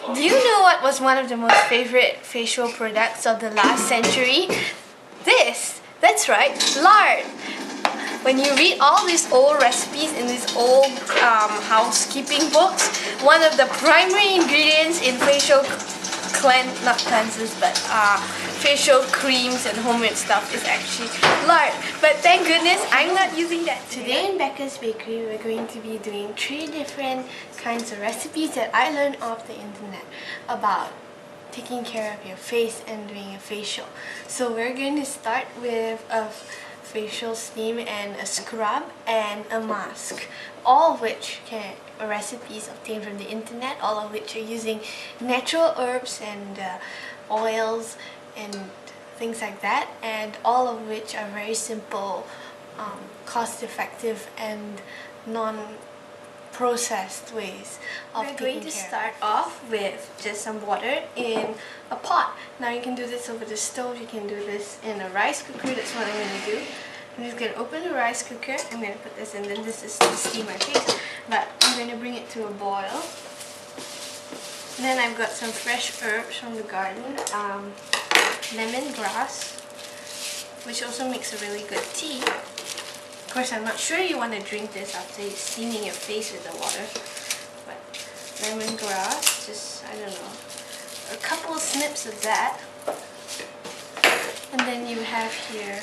Do you know what was one of the most favorite facial products of the last century? This! That's right, lard! When you read all these old recipes in these old housekeeping books, one of the primary ingredients in facial facial creams and homemade stuff is actually lard. But thank goodness I'm not using that today. In Becca's Bakery, we're going to be doing 3 different kinds of recipes that I learned off the internet about taking care of your face and doing a facial. So we're going to start with a facial steam and a scrub and a mask, all of which are recipes obtained from the internet, all of which are using natural herbs and oils and things like that, and all of which are very simple, cost-effective and non-processed ways of taking care. We're going to start off with just some water in a pot. Now you can do this over the stove, you can do this in a rice cooker. That's what I'm going to do. I'm just going to open the rice cooker, I'm going to put this in, then this is to steam my face, but I'm going to bring it to a boil. And then I've got some fresh herbs from the garden, lemongrass, which also makes a really good tea. Of course, I'm not sure you want to drink this after you're steaming your face with the water, but lemongrass, just, I don't know, a couple of snips of that. And then you have here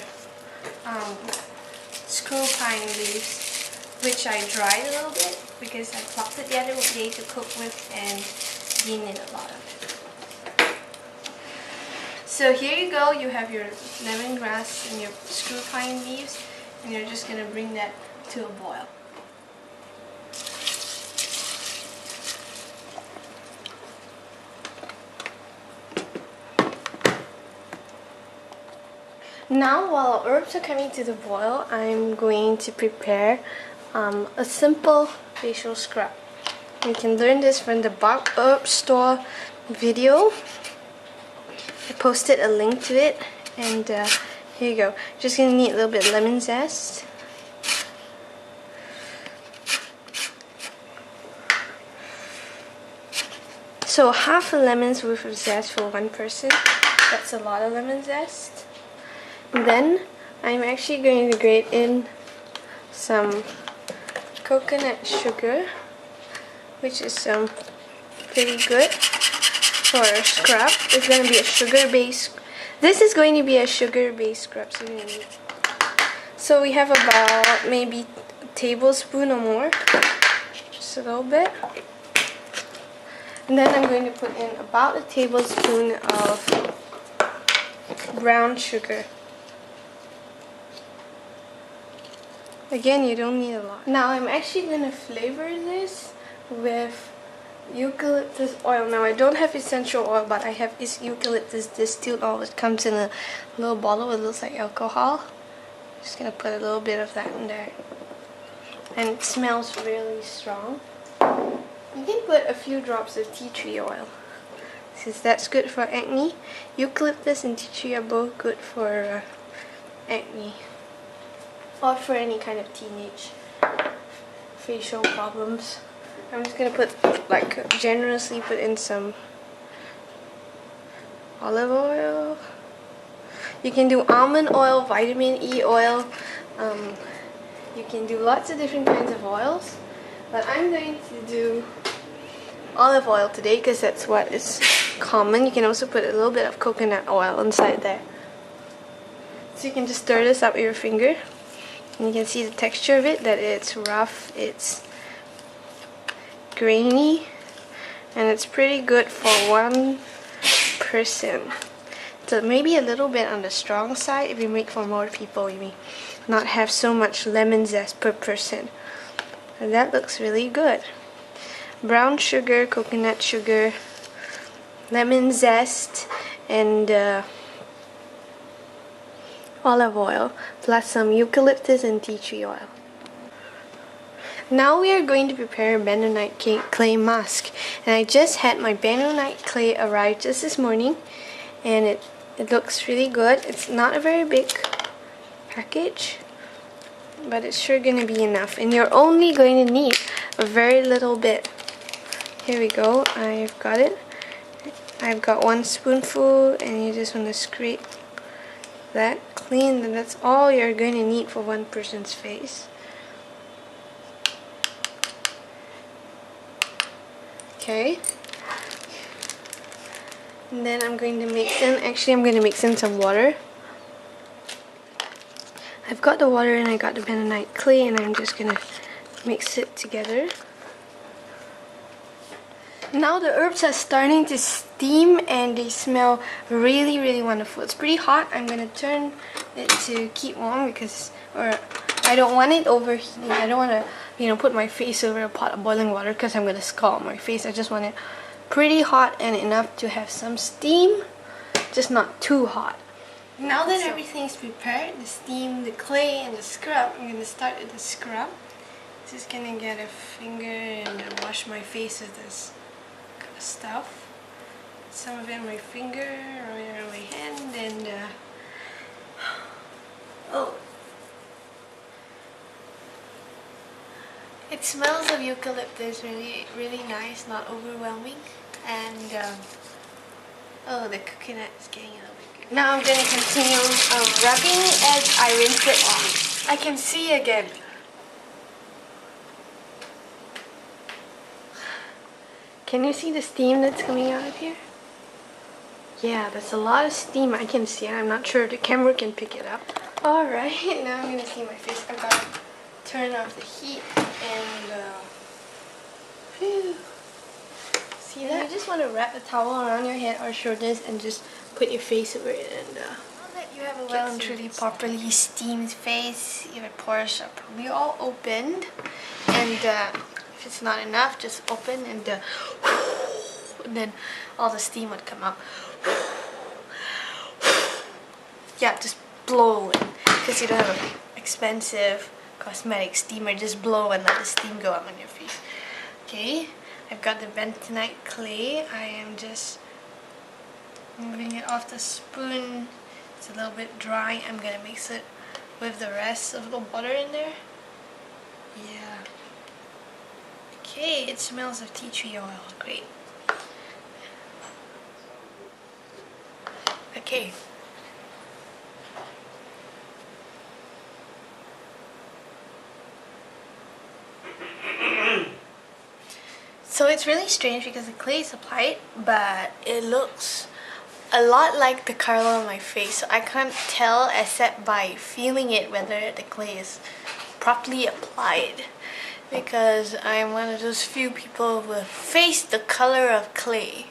screw pine leaves, which I dried a little bit because I plucked it the other day to cook with and needed a lot of it. So here you go, you have your lemongrass and your screw pine leaves, and you're just going to bring that to a boil. Now, while our herbs are coming to the boil, I'm going to prepare a simple facial scrub. You can learn this from the Bark Herb Store video. I posted a link to it, and here you go. Just gonna need a little bit of lemon zest. So half a lemon's worth of zest for one person. That's a lot of lemon zest. And then I'm actually going to grate in some coconut sugar, which is pretty good for a scrub. It's going to be a sugar-based. This is going to be a sugar-based scrub. So we have about maybe a tablespoon or more, just a little bit. And then I'm going to put in about a tablespoon of brown sugar. Again, you don't need a lot. Now I'm actually going to flavor this with eucalyptus oil. Now I don't have essential oil, but I have this eucalyptus distilled oil. It comes in a little bottle. It looks like alcohol. Just going to put a little bit of that in there. And it smells really strong. You can put a few drops of tea tree oil, since that's good for acne. Eucalyptus and tea tree are both good for acne, or for any kind of teenage facial problems. I'm just gonna generously put in some olive oil. You can do almond oil, vitamin E oil. You can do lots of different kinds of oils, but I'm going to do olive oil today because that's what is common. You can also put a little bit of coconut oil inside there. So you can just stir this up with your finger. And you can see the texture of it, that it's rough, it's grainy, and it's pretty good for one person. So maybe a little bit on the strong side. If you make for more people, you may not have so much lemon zest per person. And that looks really good. Brown sugar, coconut sugar, lemon zest, and olive oil, plus some eucalyptus and tea tree oil. Now we are going to prepare a bentonite clay mask, and I just had my bentonite clay arrive just this morning, and it looks really good. It's not a very big package, but it's sure going to be enough, and you're only going to need a very little bit. Here we go, I've got it. I've got 1 spoonful, and you just want to scrape that clean, and that's all you're going to need for one person's face. Okay. And then I'm going to mix in, I'm going to mix in some water. I've got the water and I got the bentonite clay, and I'm just going to mix it together. Now the herbs are starting to steam and they smell really, really wonderful. It's pretty hot. I'm going to turn it to keep warm because, I don't want it overheating. I don't want to, put my face over a pot of boiling water because I'm going to scald my face. I just want it pretty hot and enough to have some steam, just not too hot. Now that everything's prepared, the steam, the clay, and the scrub, I'm going to start with the scrub. Just going to get a finger and wash my face with this stuff. Some of it on my finger, on my hand, and oh, it smells of eucalyptus, really, really nice, not overwhelming, and oh, the coconut is getting a little bit good. Now I'm going to continue rubbing as I rinse it off. I can see again. Can you see the steam that's coming out of here? Yeah, that's a lot of steam. I can see it. I'm not sure the camera can pick it up. Alright, now I'm going to see my face. I've got to turn off the heat and see that? You just want to wrap a towel around your head or shoulders and just put your face over it. And now that you have a well and truly properly steamed face, your pores are probably all opened, and if it's not enough, just open and then all the steam would come out. Yeah, just blow in. Because you don't have an expensive cosmetic steamer, just blow and let the steam go up on your face. Okay, I've got the bentonite clay. I am just moving it off the spoon. It's a little bit dry. I'm gonna mix it with the rest of the water in there. Yeah. Okay, it smells of tea tree oil. Great. Okay. So it's really strange because the clay is applied, but it looks a lot like the color on my face. So I can't tell except by feeling it whether the clay is properly applied, because I'm one of those few people with face the color of clay.